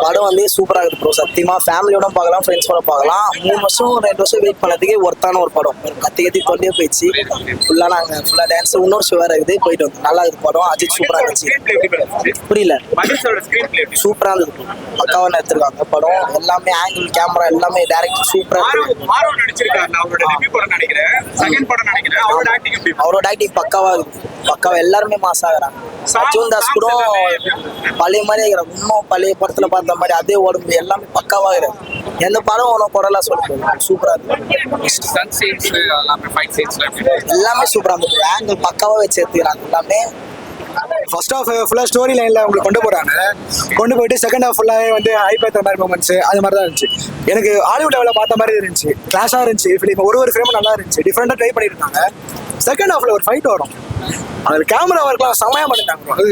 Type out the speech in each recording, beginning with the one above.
படம் வந்து சூப்பராக இருக்குது ப்ரோ. சத்தியமாக ஃபேமிலியோட பார்க்கலாம், ஃப்ரெண்ட்ஸோட பார்க்கலாம். 3 வருஷம் 2 வருஷம் வெயிட் பண்ணதுக்கே ஒர்த்தான ஒரு படம். கத்தி கொண்டே போயிடுச்சு. ஃபுல்லாக நாங்கள் ஃபுல்லாக டான்ஸ் இன்னொரு ஷோ வேறு இருக்குது, போயிட்டு வந்து நல்லா இருக்குது படம். அஜித் சூப்பராக இருந்துச்சு. புரியல, சூப்பராக இருந்தது. பக்காவாக எடுத்துருக்காங்க படம். எல்லாமே ஆங்கிள், கேமரா எல்லாமே டேரக்டர் சூப்பராக அவரோட ஆக்டிங் பக்காவாக இருக்குது. பக்காவா எல்லாருமே மாஸ் ஆகுறாங்க. அர்ஜுன் தாஸ் கூட பழைய மாதிரி ஆகிறாங்க. இன்னும் பழைய படத்துல பார்த்த மாதிரி அதே உடம்பு எல்லாமே பக்காவா இருக்கு. எந்த படம் உனக்கு குரலா சொல்லுங்க, சூப்பரா இருக்கு. எல்லாமே சூப்பரா இருந்தது. ஆங்கிள் பக்காவா வச்சு எடுத்துக்கிறாங்க எல்லாமே. ஃபர்ஸ்ட் ஹாஃப் ஃபுல்லாக ஸ்டோரி லைனில் உங்களுக்கு கொண்டு போகிறாங்க. கொண்டு போயிட்டு செகண்ட் ஹாஃப் ஃபுல்லாகவே வந்து ஹைப் ஏற்ற மாதிரி மூமெண்ட்ஸ் அது மாதிரி தான் இருந்துச்சு. எனக்கு ஹாலிவுட் லெவலில் பார்த்த மாதிரி இருந்துச்சு. கிளாஸாக இருந்துச்சு ஃபிலிம். ஒரு ஃப்ரேமும் நல்லா இருந்துச்சு. டிஃப்ரெண்டாக ட்ரை பண்ணிட்டு இருந்தாங்க. செகண்ட் ஹாஃபில் ஒரு ஃபைட் வரும். அது கேமரா ஒர்க்லாம் செமையாக பண்ணிட்டாங்க. அது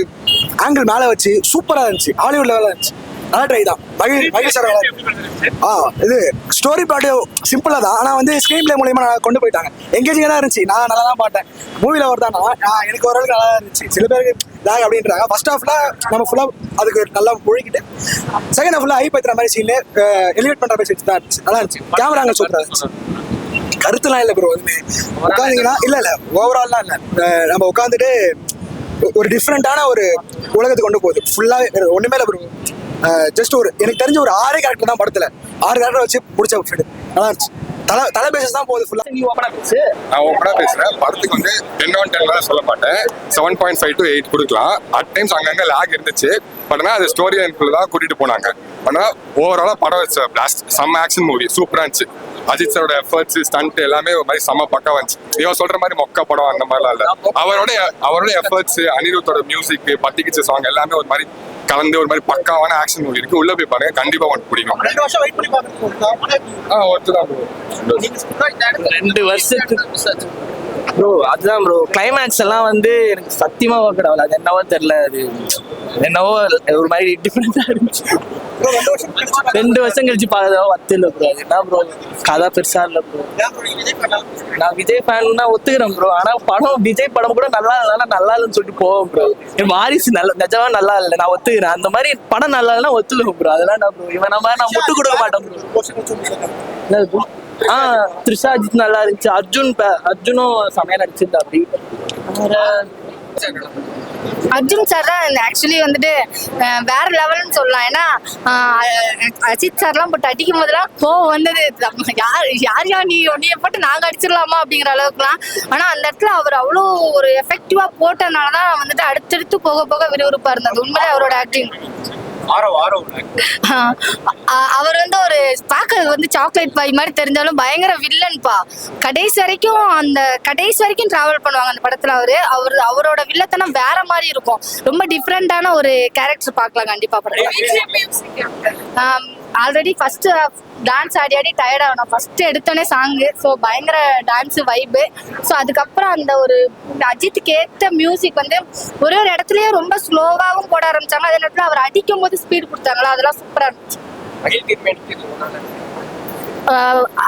ஆங்கிள் மேலே வச்சு சூப்பராக இருந்துச்சு. ஹாலிவுட் லெவலில் இருந்துச்சு. நல்லா ட்ரை தான். மகிழ் சார் இது ஸ்டோரி பாட்டு சிம்பிளாக தான், ஆனால் வந்து ஸ்க்ரீன் பிளே மூலியமாக நல்லா கொண்டு போயிட்டாங்க. எங்கேஜிங்காக தான் இருந்துச்சு. நான் நல்லா தான் பார்த்தேன். மூவியில் வரதானா எனக்கு ஓரளவுக்கு நல்லா இருந்துச்சு. சில பேருக்கு லாக் அப்படின்றாங்க. ஃபர்ஸ்ட் ஹாஃப்ல நம்ம ஃபுல்லாக அதுக்கு நல்லா முழுகிட்டு செகண்ட் ஹாஃப்ல ஹை பத்துற மாதிரி சீன் எலிவேட் பண்ணுற மாதிரி தான் இருந்துச்சு. நல்லா இருந்துச்சு. கேமராங்க சூப்பராக இருந்துச்சு. கருத்துலாம் இல்லை ப்ரோ. எதுவுமே உட்காந்திங்கன்னா இல்லை ஓவரால்லாம் இல்லை. நம்ம உட்காந்துட்டு ஒரு டிஃப்ரெண்டான ஒரு உலகத்துக்கு கொண்டு போகுது. ஃபுல்லாக ஒன்றுமே இல்லை ப்ரோ. ஜஸ்ட் ஒரு எனக்கு தெரிஞ்ச ஒரு 6 கேரக்டர் தான் படத்துல. 6 கேரக்டர் வச்சு பிடிச்ச நல்லா இருந்துச்சு. தலை பேசஸ் தான் போகுது ஃபுல்லா. நீ ஓப்பனா பேசு. நான் ஓப்பனா பேசுறேன். படத்துக்கு வந்து 10/10 சொல்ல மாட்டேன். 7.5 to 8 கொடுக்கலாம். அட் டைம்ஸ் அங்கங்க லாக் இருந்துச்சு. பட் ஆனால் அது ஸ்டோரி லைனுக்குள்ள தான் கூட்டிட்டு போனாங்க. ஆனால் ஓவராலா படம் பிளாஸ்ட் செம்ம ஆக்ஷன் மூவி சூப்பரா இருந்துச்சு. அஜித் சாரோட எஃபர்ட்ஸ் ஸ்டண்ட் எல்லாமே ஒரு மாதிரி செம்ம பக்காவா இருந்துச்சு. இவன் சொல்ற மாதிரி மொக்க படம் அந்த மாதிரிலாம் இல்லை. அவரோட எஃபர்ட்ஸ், அனிருத்தோட மியூசிக், பத்திக்கிச்ச சாங் எல்லாமே ஒரு மாதிரி கலந்து ஒரு மாதிரி பக்காவான ஆக்ஷன் மூவி இருக்கு. உள்ள போய் பாருங்க, கண்டிப்பா உங்களுக்கு பிடிக்கும். 2 வருஷத்துக்கு ப்ரோ அதுதான் ப்ரோ. கிளைமேக்ஸ் எல்லாம் வந்து எனக்கு சத்தியமா ஒர்க் ஆகல. அது என்னவோ தெரியல. அது என்னவோ ஒரு மாதிரி டிஃப்ரெண்டா இருந்துச்சு. 2 வருஷம் கழிச்சு பார்க்கறதோ வத்து இல்லை ப்ரோ. அது என்ன ப்ரோ, கதை பெருசா இல்லை ப்ரோ. நான் விஜய் ஃபேன் தான் ஒத்துக்கிறேன் ப்ரோ. ஆனா படம் விஜய் படம் கூட நல்லா இல்லைன்னா நல்லா இல்லைன்னு சொல்லிட்டு போவோம் ப்ரோ. என் வாரிசு நிஜமா நல்லா இல்லை, நான் ஒத்துக்கிறேன். அந்த மாதிரி படம் நல்லா இல்லைன்னா ஒத்துழுவோம் ப்ரோ. அதெல்லாம் நான் ப்ரோ இவன் மாதிரி நான் முட்டு கொடுக்க மாட்டேன் ப்ரோ. த்ரிஷா அஜித் நல்லா இருந்துச்சு. அர்ஜுனும் செமையா நடிச்சிருந்தா. அப்படி அர்ஜுன் சார் தான் ஆக்சுவலி வந்துட்டு வேற லெவல்னு சொல்லலாம். ஏன்னா அஜித் சார்லாம் போட்டு அடிக்கும் போதெல்லாம் கோவம் வந்தது. யார் நீ உன்னைய போட்டு நாங்கள் அடிச்சிடலாமா அப்படிங்கிற அளவுக்குலாம். ஆனால் அந்த இடத்துல அவர் அவ்வளோ ஒரு எஃபெக்டிவா போட்டனால தான் வந்துட்டு அடுத்தடுத்து போக போக விறுவிறுப்பா இருந்தது. உண்மையிலே அவரோட ஆக்டிங் அவர் வந்து ஒரு பார்க்கறது வந்து சாக்லேட் பாய் மாதிரி தெரிஞ்சாலும் பயங்கர வில்லன்பா. கடைசி வரைக்கும் டிராவல் பண்ணுவாங்க அந்த படத்துல. அவரோட வில்லத்தனம் வேற மாதிரி இருக்கும். ரொம்ப டிஃப்ரெண்டான ஒரு கேரக்டர் பார்க்கலாம் கண்டிப்பா படத்துல. ஆல்ரெடி ஃபர்ஸ்ட் டான்ஸ் ஆடி டயர்ட் ஆகணும். ஃபர்ஸ்ட் எடுத்தோடனே சாங்கு. ஸோ பயங்கர டான்ஸு வைப்பு. ஸோ அதுக்கப்புறம் அந்த ஒரு அஜித்துக்கு ஏற்ற மியூசிக் வந்து ஒரு இடத்துலயே ரொம்ப ஸ்லோவாகவும் போட ஆரம்பிச்சாங்க. அதே நேரத்தில் அவர் அடிக்கும் போது ஸ்பீட் கொடுத்தாங்களா, அதெல்லாம் சூப்பராக இருந்துச்சு.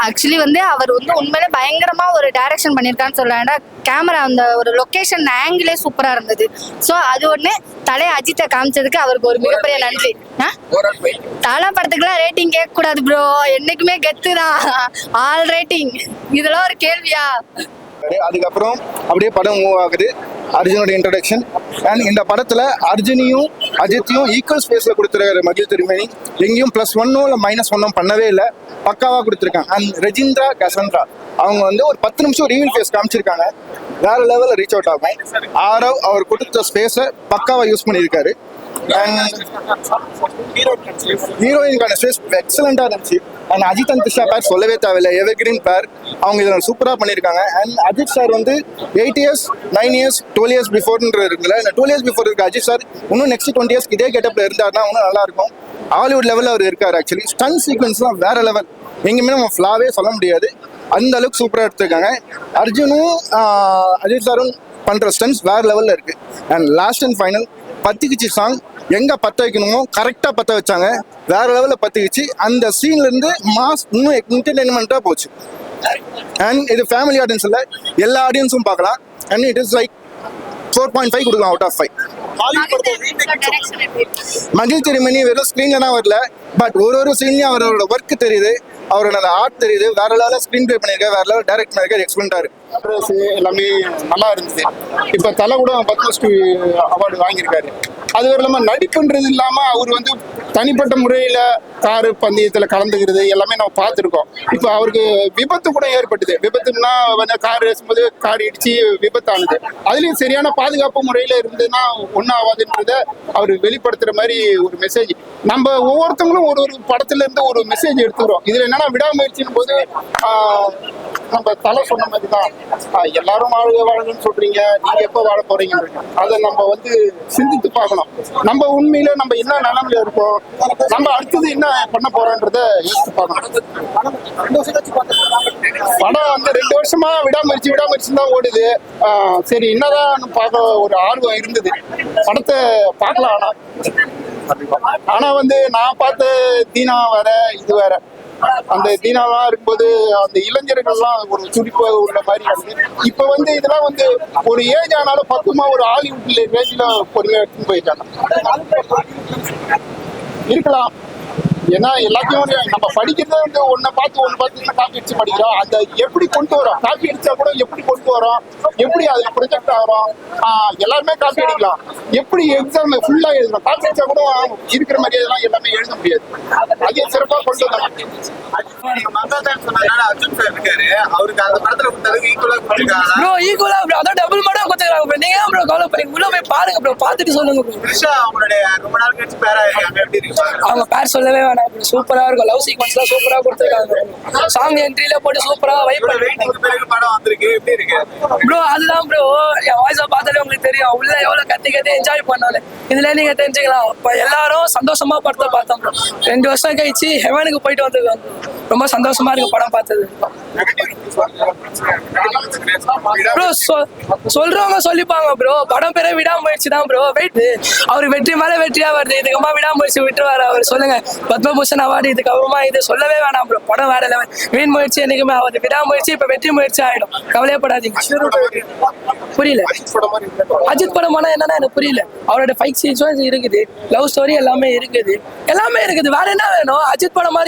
ஆக்சுவலி வந்து அவர் வந்து உண்மையிலே பயங்கரமா ஒரு டைரக்ஷன் பண்ணியிருக்கான்னு சொல்லலாம். ஏன்னா கேமரா அந்த ஒரு லொகேஷன் ஆங்கிளே சூப்பரா இருந்தது. ஸோ அது ஒண்ணு தலை அஜித்தை காமிச்சதுக்கு அவருக்கு ஒரு மிகப்பெரிய நன்றி. தலை படத்துக்குலாம் ரேட்டிங் கேட்க கூடாது ப்ரோ. என்னைக்குமே கெத்து தான். All rating. இதெல்லாம் ஒரு கேள்வியா? அதுக்கப்புறம் அப்படியே படம் மூவ் ஆகுது. அர்ஜுனோட இன்ட்ரடக்ஷன். அண்ட் இந்த படத்துல அர்ஜுனையும் அஜித்தையும் ஈக்குவல் ஸ்பேஸ்ல கொடுத்துருக்காரு மகிழ் திருமேனி. எங்கேயும் +1 இல்லை -1 பண்ணவே இல்லை. பக்காவா கொடுத்துருக்காங்க. அண்ட் ரெஜிந்திரா கசந்திரா அவங்க வந்து ஒரு 10 நிமிஷம் ரிவீல் ஃபேஸ் காமிச்சிருக்காங்க. வேற லெவல்ல ரீச் அவுட் ஆகும். ஆரவ் அவர் கொடுத்த ஸ்பேஸை பக்காவா யூஸ் பண்ணியிருக்காரு. ஹீரோயினுக்கான ஸ்பேஸ் எக்ஸலண்டா இருந்துச்சு. அண்ட் அஜித் அண்ட் த்ரிஷா பேர் சொல்லவே தேவையில்லை. எவர்கிரீன் பேர். அவங்க இதில் சூப்பராக பண்ணியிருக்காங்க. அண்ட் அஜித் சார் வந்து 8 years 9 years 12 years பிஃபோர்ன்ற இருக்குல்ல, இந்த 12 years பிஃபோர் இருக்க அஜித் சார் இன்னும் நெக்ஸ்ட் 20 years இதே கெட்டப்ல இருந்தாருன்னா இன்னும் நல்லா இருக்கும். ஹாலிவுட் லெவலில் அவர் இருக்காரு. ஆக்சுவலி ஸ்டன் சீக்வன்ஸ்லாம் வேற லெவல். எங்கேயுமே நம்ம ஃப்ளாவே சொல்ல முடியாது. அந்த அளவுக்கு சூப்பராக எடுத்துருக்காங்க. அர்ஜுனும் அஜித் சாரும் பண்ற ஸ்டன்ஸ் வேற லெவல்ல இருக்கு. அண்ட் லாஸ்ட் அண்ட் ஃபைனல் பத்திக்கிச்சு சாங் எங்க பத்த வைக்கணுமோ கரெக்டா பத்த வச்சாங்க. வேற லெவல்ல பத்திக்கிச்சு. அந்த சீன்ல இருந்து மாஸ் இன்னும் என்டர்டைன்மெண்டா போச்சு. அண்ட் இது ஃபேமிலி ஆடியன்ஸ் இல்லை, எல்லா ஆடியன்ஸும் பார்க்கலாம். அண்ட் இட் இஸ் லைக் 4.5 கொடுக்கலாம் அவுட் ஆஃப் 5. மகிழ் திருமணி வெறும் ஸ்க்ரீன்ல தான் வரல, பட் ஒரு சீன்லயும் அவரோட ஒர்க் தெரியுது, அவரோட அந்த ஆர்ட் தெரியுது. வேற லெவலில் ஸ்க்ரீன் ப்ளே பண்ணியிருக்காரு, வேற லெவல் டைரக்ட் பண்ணியிருக்காரு, எக்ஸலண்டா இருக்கு. எல்லாமே நல்லா இருந்துச்சு. இப்போ தலை கூட பத்மஸ்ரீ அவார்டு வாங்கியிருக்காரு. அது ஒரு இல்லாமல் நடிப்புன்றது இல்லாமல் அவர் வந்து தனிப்பட்ட முறையில் காரு பந்தயத்தில் கலந்துக்கிறது எல்லாமே நம்ம பார்த்துருக்கோம். இப்போ அவருக்கு விபத்து கூட ஏற்பட்டுது. விபத்துன்னா வந்து கார் ரேசும்போது கார் இடிச்சு விபத்தானது. அதுலேயும் சரியான பாதுகாப்பு முறையில் இருந்ததுன்னா ஒன்றும் ஆகாதுன்றத அவர் வெளிப்படுத்துகிற மாதிரி ஒரு மெசேஜ். நம்ம ஒவ்வொருத்தவங்களும் ஒரு படத்துல இருந்து ஒரு மெசேஜ் எடுத்துக்கிறோம். இதில் என்னன்னா விடாமுயற்சின் போது நம்ம தலை சொன்ன மாதிரி தான், எல்லாரும் வாழணும்னு சொல்றீங்க, நீங்க எப்போ வாழ போறீங்க, அதை நம்ம வந்து சிந்தித்து பார்க்கணும். நம்ம உண்மையில நம்ம என்ன நிலைமையில இருக்கோம், நம்ம அடுத்தது என்ன பண்ண போறோன்றத யோசிச்சு பார்க்கணும். படம் வந்து 2 வருஷமா விடாமுயற்சி தான் ஓடுது. சரி என்னதான் பார்க்க ஒரு ஆர்வம் இருந்தது, படத்தை பார்க்கலாம். ஆனா வந்து நான் பார்த்த தீனா வேற, இது வேற. அந்த தீனாலாம் இருக்கும்போது அந்த இளைஞர்கள்லாம் ஒரு துடிப்பு உள்ள மாதிரி இருக்கு. இப்ப வந்து இதெல்லாம் வந்து ஒரு ஏஜ் ஆனாலும் பக்குவமா ஒரு ஹாலிவுட்ல ரேஞ்சில பொறுமையா எடுத்துன்னு போயிட்டாங்க. இருக்கலாம், ஏன்னா எல்லாத்தையும் நம்ம படிக்கிறதே வந்து ஒன்றை பார்த்து காப்பி அடிச்சு படிக்கிறோம். அந்த எப்படி கொண்டு வரோம், காப்பி அடிச்சா கூட எப்படி கொண்டு வரோம், எப்படி அதுல ப்ரொஜெக்ட் ஆகிறோம், எல்லாருமே காப்பி அடிக்கலாம். எப்படி எக்ஸாம் ஃபுல்லா எழுதணும், காப்பி அடிச்சா கூட இருக்கிற மாதிரி அதெல்லாம் எல்லாமே எழுத முடியாது. அதே சிறப்பாக கொண்டு வரலாம். ப்ரோ ஈக்குவலா ப்ரோ, அதான் டபுள் மடங்கா கொடுத்துறாங்க ப்ரோ. நீங்க ப்ரோ கவலை பண்ணி உள்ள போய் பாருங்க ப்ரோ, பார்த்துட்டு சொல்லுங்க ப்ரோ. அவங்க பேர் சொல்லவே வேணாம் ப்ரோ, சூப்பரா இருக்கும். லவ் சீக்வன்ஸ்லாம் சூப்பரா கொடுத்துருக்காங்க. சாங் என்ட்ரியில போட்டு சூப்பரா வைப் ப்ரோ. அதுதான் ப்ரோ, என் வாய்ஸை பார்த்தாலே உங்களுக்கு தெரியும் உள்ள எவ்வளவு கத்தி என்ஜாய் பண்ணாலே. இதுல நீங்க தெரிஞ்சுக்கலாம். இப்போ எல்லாரும் சந்தோஷமா படத்தை பார்த்தோம் ப்ரோ. 2 வருஷம் கழிச்சு ஹெவனுக்கு போயிட்டு வந்திருக்காங்க. ரொம்ப சந்தோஷமா இருக்கு படம் பார்த்தது ப்ரோ. சொல்றவங்க சொல்லிப்பாங்க ப்ரோ, படம் பேரே விடாமுயற்சி தான் ப்ரோ. வெயிட், அவரு வெற்றி மேல வெற்றியா வருது. இதுக்கப்புறமா விடாமுயற்சி விட்டுருவாரு அவர். சொல்லுங்க, பத்மபூஷன் அவார்டு இதுக்கப்புறமா இது சொல்லவே வேணாம் ப்ரோ. படம் வேற லெவல். வீண் முயற்சி என்னைக்குமே ஆகுது, விடாமுயற்சி இப்ப வெற்றி முயற்சி ஆயிடும். கவலையப்படாதீங்க. புரியல, அஜித் படம் ஆனா என்னன்னா எனக்கு புரியல. அவரோட ஃபைட் சீன்ஸும் இருக்குது, லவ் ஸ்டோரி எல்லாமே இருக்குது, வேற என்ன வேணும்? அஜித் படம் மாதிரி